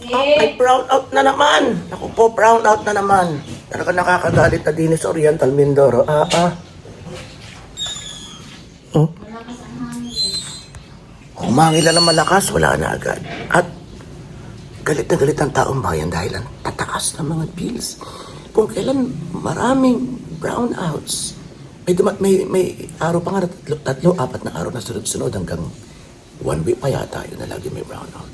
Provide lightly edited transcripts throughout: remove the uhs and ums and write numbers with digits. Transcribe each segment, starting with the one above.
Ay, brown out na naman. Ako po, brown out na naman. Talaga nakakagalit na din sa Oriental Mindoro. Oh. Humangil na ng malakas, wala na agad. At galit na galit ang taong bayan dahil ang tatakas ng mga bills. Kung kailan maraming brownouts. May araw pa nga, tatlo, apat na araw na sunod-sunod hanggang 1 week pa yata yun na lagi may brownout.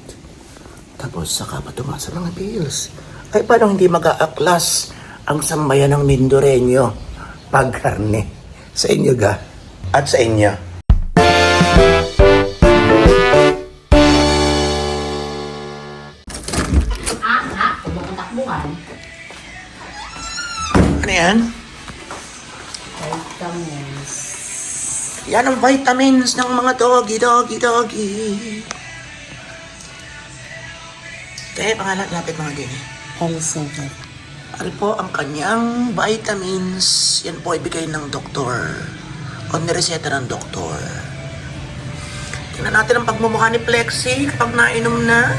Tapos saka pa tumaas ang mga bills. Ay, paano hindi mag-aaklas ang sambayan ng Mindoreño pag karne? Sa inyo ga? At sa inyo? Takbuhan. Ano yan? Vitamins. Yan ang vitamins ng mga doggy. Kaya pangalan, lapit mga gini. L7. Ano po ang kanyang vitamins? Yan po ibigay ng doktor. O nireseta ng doktor. Tingnan natin ang pagmumukha ni Plexi kapag nainom na.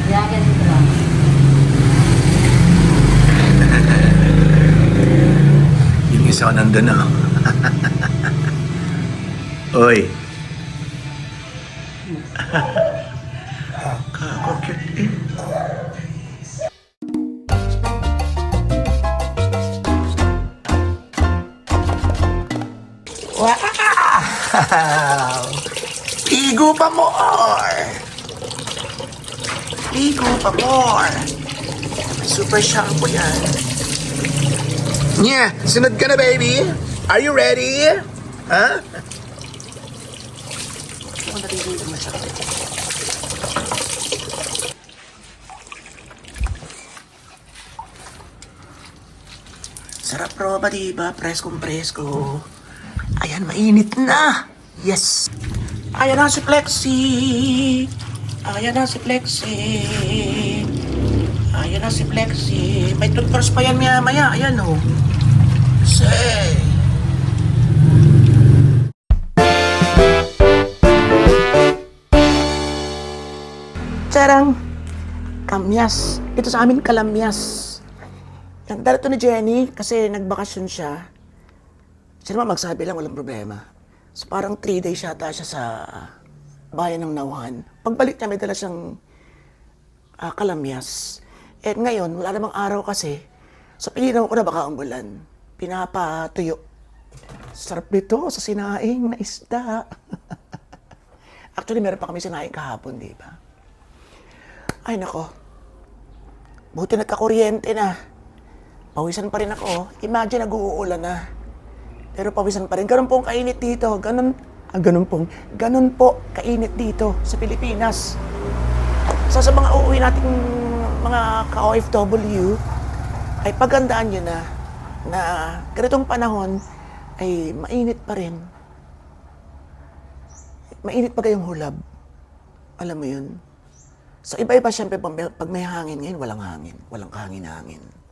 Kaya ganito lang. Yung isa nandun na. Oy. Kako-cute eh. Wow! Ligo pa more! Ligo pa more! Super shampoo yan. Yeah, sunod ka na baby. Are you ready? Huh? Ako naririnig mo siya. Sarap proba, diba? Preskong-presko. Ayan, mainit na. Yes. Ayan na si Plexi. Ayan na si Plexi. Ayan na si Plexi. May toothbrush pa yan maya. Ayan o. Say. Charang. Kamyas. Ito sa amin kalamyas. Ang dala to ni Jenny kasi nagbakasyon siya. Siya naman magsabi lang, walang problema. So parang 3 days yata siya sa bayan ng Nauhan. Pagbalik niya, may dala siyang kalamyas. Eh ngayon, wala namang araw kasi. So pininaw ko na baka umulan. Pinapatuyo. Sarap nito sa sinaing na isda. Actually, meron pa kami sinaing kahapon, di ba? Ay nako. Buti nagkakuryente na. Pawisan pa rin ako. Imagine, nag-uulan na. Pero pawisan pa rin. Ganun po ang kainit dito. Ganun po kainit dito sa Pilipinas. So sa mga uuwi nating mga ka-OFW, ay pagandaan nyo na ganitong panahon ay mainit pa rin. Mainit pa kayong hulab. Alam mo yun? So iba-iba siyempre pag may hangin ngayon, walang hangin. Walang kahangin-hangin.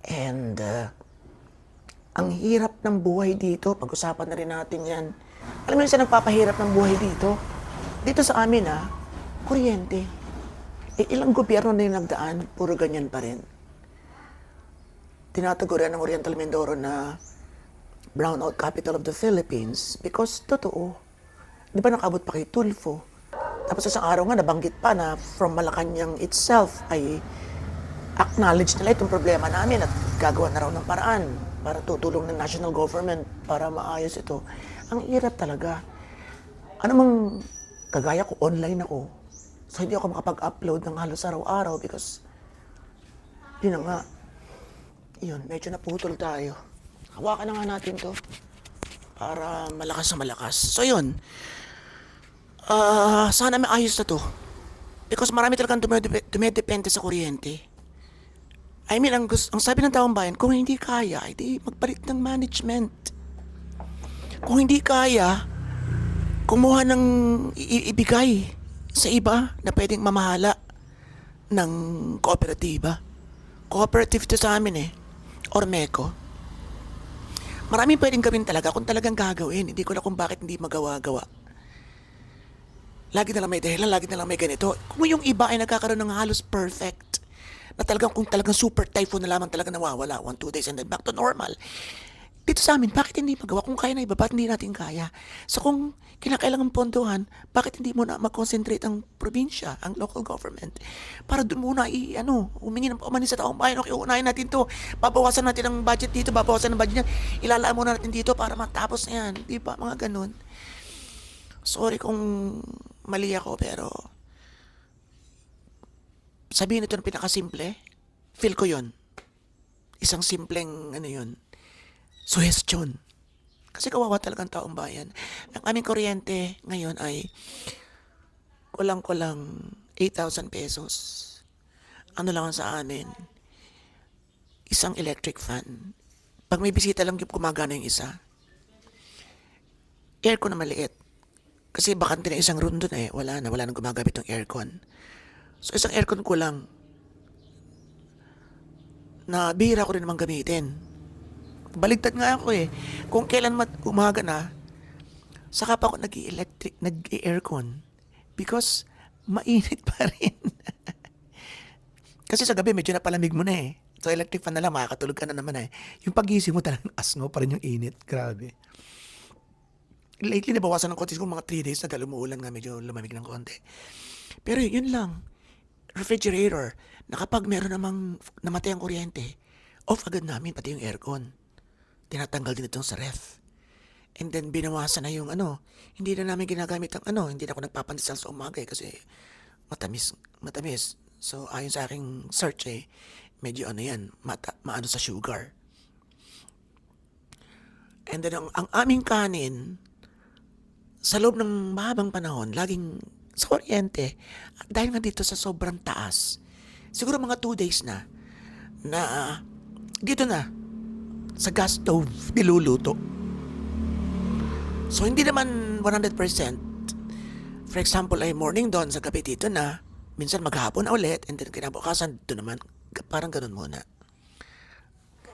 And ang hirap ng buhay dito, pag-usapan na rin natin yan. Alam mo yun sa nagpapahirap ng buhay dito? Dito sa amin kuryente. Ilang gobyerno na yung nagdaan, puro ganyan pa rin. Tinataguran ng Oriental Mindoro na brownout capital of the Philippines because totoo. Di ba nakabot pa kay Tulfo? Tapos isang araw nga nabanggit pa na from Malacanang itself ay acknowledge nila itong problema namin at gagawa na raw ng paraan para tutulong ng national government para maayos ito. Ang hirap talaga. Ano mang kagaya ko, online ako. So hindi ako makapag-upload ng halos araw-araw because yun na nga. Yun, medyo naputol tayo. Hawakan na nga natin to para malakas na malakas. So yun. Sana may ayos na to. Because marami talagang dumedepende sa kuryente. I mean, ang sabi ng taong bayan, kung hindi kaya, edi magpalit ng management. Kung hindi kaya, kumuha ng ibigay sa iba na pwedeng mamahala ng kooperatiba. Cooperative to sa amin Ormeco. Maraming pwedeng gawin talaga kung talagang gagawin. Hindi ko na kung bakit hindi magawa-gawa. Lagi na lang may dahilan, lagi na lang may ganito. Kung yung iba ay nagkakaroon ng halos perfect, na talagang kung talagang super typhoon na lamang talaga nawawala, 1, 2 days and then back to normal. Dito sa amin, bakit hindi magawa? Kung kaya na iba, bakit hindi natin kaya? So kung kinakailangan pondohan, bakit hindi mo na mag-concentrate ang probinsya, ang local government? Para doon muna humingi ng paumanin sa taong bayan. Okay, unahin natin to. Babawasan natin ang budget dito, babawasan ang budget niyan. Ilalaan muna natin dito para matapos na yan. Di ba? Mga ganun. Sorry kung mali ako, pero sabihin ito ng pinakasimple, feel ko yon. Isang simpleng, yun, suggestion. Kasi kawawa talagang taong bayan. Ang aming kuryente ngayon ay kulang-kulang 8,000 pesos. Ano lang ang sa amin? Isang electric fan. Pag may bisita lang yung gumagana yung isa. Aircon na maliit. Kasi bakante na isang room dun wala nang gumagamit ng aircon. So isang aircon ko lang na bihira ko rin naman gamitin. Baligtad nga ako Kung kailan umaga na, saka pa ako nag-aircon. Because mainit pa rin. Kasi sa gabi medyo napalamig mo na So electric fan na lang, makakatulog ka na naman Yung pagising mo talagang asno pa rin yung init. Grabe. Lately, nabawasan ng konti kung mga 3 days na dahil umuulan nga, medyo lumamig ng konti. Pero yun lang, refrigerator, na kapag meron namang namatay ang kuryente, off agad namin, pati yung aircon. Tinatanggal din itong sa ref. And then, binawasan na yung hindi na namin ginagamit ang hindi na ako nagpapandesal sa umaga kasi matamis. So, ayon sa aking search medyo maano sa sugar. And then, ang aming kanin, sa loob ng mahabang panahon, laging sa kuryente, dahil nga dito sa sobrang taas, siguro mga 2 days na dito na, sa gas stove, niluluto. So, hindi naman 100%. For example, ay morning doon, sa gabi dito na, minsan maghapon na ulit, and then kinabukasan, dito naman, parang ganun muna.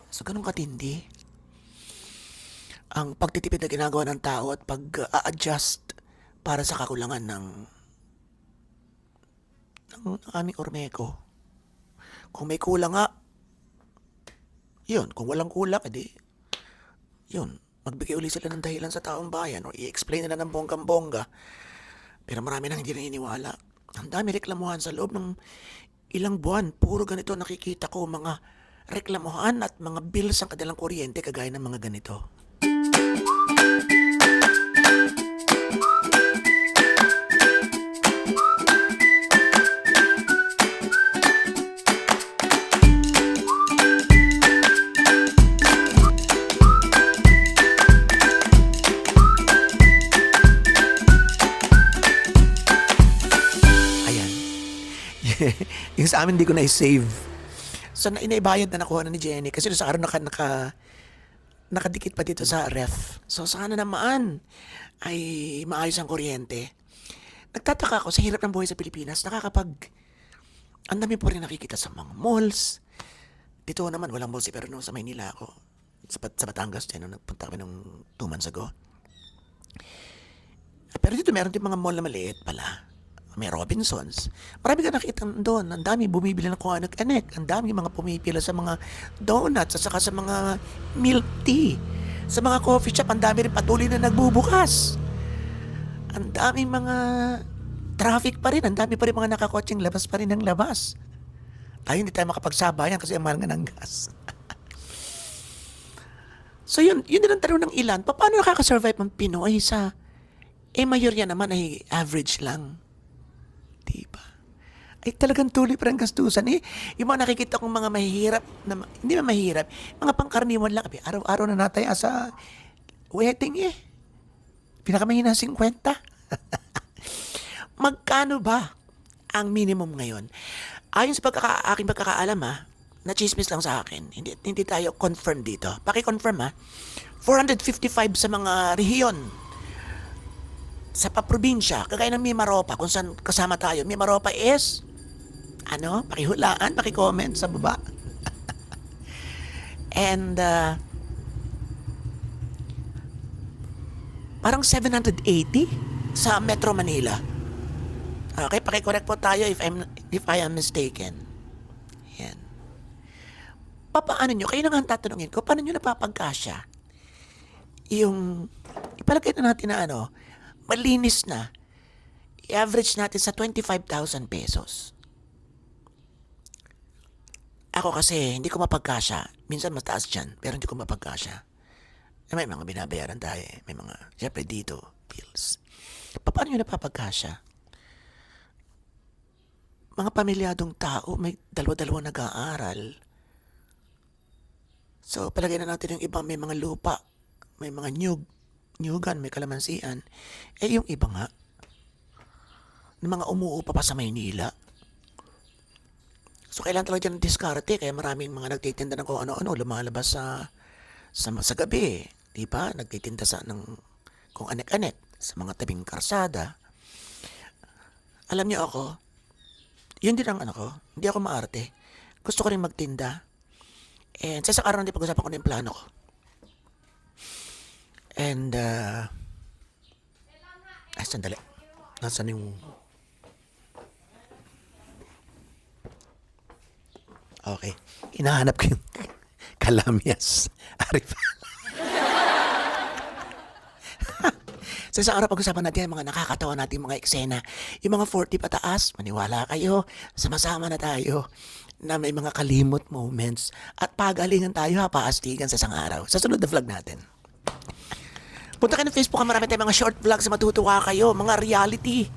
So, ganun katindi ang pagtitipid na ginagawa ng tao at pag-adjust para sa kakulangan ng aming Ormeco. Kung may kulang nga, yun. Kung walang kulang, yun. Magbigay uli sila ng dahilan sa taong bayan o i-explain nila ng bonggang-bongga. Pero marami nang hindi naniniwala. Ang dami reklamuhan sa loob ng ilang buwan. Puro ganito nakikita ko, mga reklamuhan at mga bills ang kanilang kuryente kagaya ng mga ganito. Yung sa amin hindi ko na-save. So, inaibayad na nakuha na ni Jenny kasi sa araw nakadikit pa dito sa ref. So, sana naman ay maayos ang kuryente. Nagtataka ako sa hirap ng buhay sa Pilipinas, ang dami po rin nakikita sa mga malls. Dito naman, walang malls pero sa Maynila ako. Sa Batangas din, nagpunta kami nung 2 months ago. Pero dito meron din mga mall na maliit pala. May Robinsons. Marami ka nakita doon. Ang dami bumibili ng kung anak-anak. Ang dami mga pumipila sa mga donuts at saka sa mga milk tea. Sa mga coffee shop, ang dami rin patuloy na nagbubukas. Ang dami mga traffic pa rin. Ang dami pa rin mga nakakotseng labas pa rin ng labas. Tayo hindi tayo makapagsabayan kasi ang mahal nga ng gas. So yun din ang tanong ng ilan. Paano nakakasurvive ang Pinoy sa mayorya naman ay average lang. Diba? Ay talagang tuloy pa rin gastusan Yung mga nakikita kong mga mahihirap, hindi man mahirap, mga pangkaraniwan lang. Araw-araw na nataya sa wedding Pinakamahina 50. Magkano ba ang minimum ngayon? Ayon sa aking pagkakaalam na chismis lang sa akin. Hindi tayo confirm dito. Paki-confirm 455 sa mga rehiyon. Sa probinsya, kagaya ng Mimaropa, kung saan kasama tayo. Mimaropa is, pakihulaan, paki-comment sa baba. And, Parang 780 sa Metro Manila. Okay, paki-correct po tayo if I am mistaken. Yan. Paano nyo? Kayo na nga ang tatanungin ko, paano nyo napapagkasya? Yung, ipalagay na natin na malinis na, i-average natin sa 25,000 pesos. Ako kasi, hindi ko mapagkasya. Minsan mataas dyan, pero hindi ko mapagkasya. May mga binabayaran tayo eh. May mga, syempre dito, bills. Paano nyo napapagkasya? Mga pamilyadong tao, may dalawa-dalawa nag-aaral. So, palagay na natin yung ibang may mga lupa, may mga nyugan, may kalamansian. Eh, yung iba nga, ng mga umuupa pa sa Maynila. So, kailangan talaga dyan ng diskarte, kaya maraming mga nagtitinda ng kung ano-ano, lumalabas sa gabi. Di ba? Nagtitinda ng kung anek-anek sa mga tabing karsada. Alam niyo ako, yun din ang ko, hindi ako maarte. Gusto ko rin magtinda. And sa isang araw natin pag-usapan ko na yung plano ko. And, sandali. Nasaan yung... Okay. Hinahanap ko yung Kalamias. Arif. Sa isang araw pag-usapan natin yung mga nakakatawa natin mga eksena. Yung mga 40 pataas, maniwala kayo, sama-sama na tayo na may mga kalimot moments at pagalingan tayo paastigan sa isang araw. Sa sunod na vlog natin. Punta kayo ng Facebook, marami tayong mga short vlogs na matutuwa kayo, mga reality.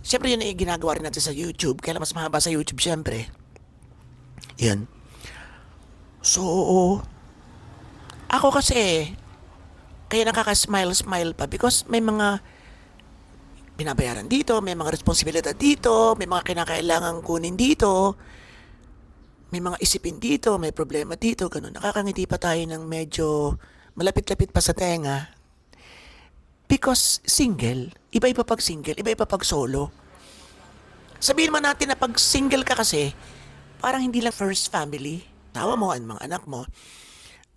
Siyempre yun ay ginagawa rin natin sa YouTube, kaya mas mahaba sa YouTube siyempre. Yan. So, ako kasi, kaya nakaka-smile pa because may mga binabayaran dito, may mga responsibilidad dito, may mga kinakailangan kunin dito, may mga isipin dito, may problema dito, ganun. Nakakangiti pa tayo ng medyo malapit-lapit pa sa tenga. Because single, iba-iba pag single, iba-iba pag solo. Sabihin man natin na pag single ka kasi, parang hindi lang first family, tawa mo at mga anak mo,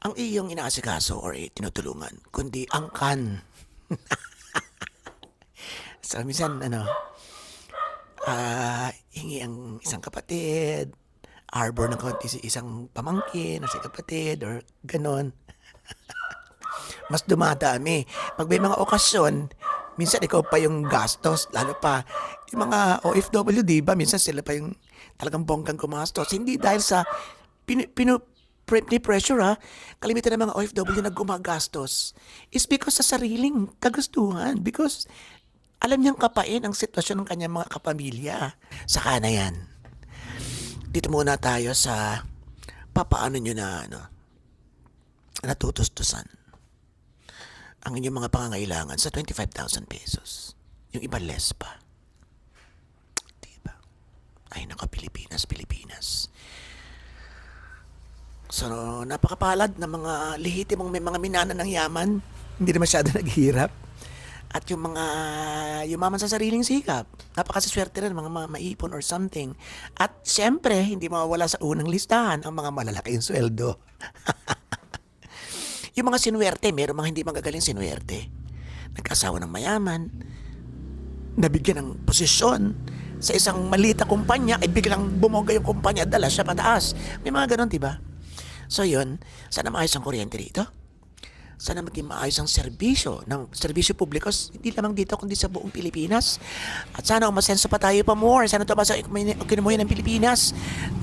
ang iyong inaasikaso or tinutulungan, kundi angkan. So, minsan, hingi ang isang kapatid, arbor ng konti si isang pamangkin, o si kapatid, or ganon. Mas dumadami. Pag may mga okasyon, minsan ikaw pa yung gastos, lalo pa yung mga OFW, di ba? Minsan sila pa yung talagang bonggang gumastos. Hindi dahil sa pressure kalimitan ng mga OFW na gumagastos is because sa sariling kagustuhan, because alam niyang kapain ang sitwasyon ng kanyang mga kapamilya. Saka na yan. Dito muna tayo sa papaano nyo na natutustusan ang inyong mga pangangailangan sa 25,000 pesos. Yung iba less pa. Diba? Ay naka, Pilipinas. So, napakapalad na mga lehitimong may mga minana ng yaman. Hindi na masyado naghihirap. At yung mga yumaman sa sariling sikap. Napakasaswerte rin, mga maipon or something. At siyempre, hindi mawawala sa unang listahan ang mga malalaking sweldo. Yung mga sinuwerte, meron mga hindi magagaling sinuwerte. Nagkasawa ng mayaman, nabigyan ng posisyon sa isang malita kumpanya, ay biglang bumongga yung kumpanya at dala siya pataas. May mga ganon, diba? So yun, sana maayos ang kuryente rito. Sana maging maayos ang serbisyo publiko, hindi lamang dito kundi sa buong Pilipinas. At sana umasenso pa tayo pa more. Sana ito ba sa kinumuhin ng Pilipinas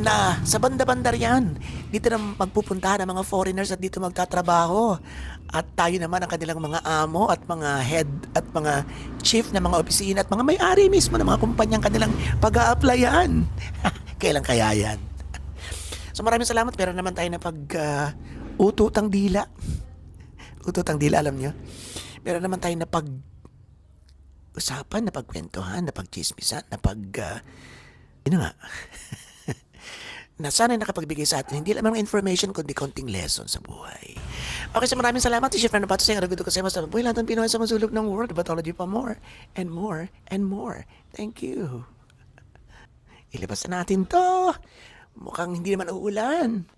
na sa banda-banda yan. Dito na magpupunta ng mga foreigners at dito magtatrabaho. At tayo naman ang kanilang mga amo at mga head at mga chief na mga opisina at mga may-ari mismo ng mga kumpanyang kanilang pag-a-applyan. Kailan kaya yan? So maraming salamat. Pero naman tayo na ututang dila. Ututang dila, alam nyo. Meron naman tayo na pag-usapan, na pagkwentuhan, na pagchismisan, na na sana nakapagbigay sa atin, hindi lamang information, kundi konting lesson sa buhay. Okay, so maraming salamat. Si Chef Fernando Pato, sa Aragudo ko sa mas buhay lahat ng Pinoy sa masulog ng world. Batology pa more, and more, and more. Thank you. Ilabas na natin to. Mukhang hindi naman uulan.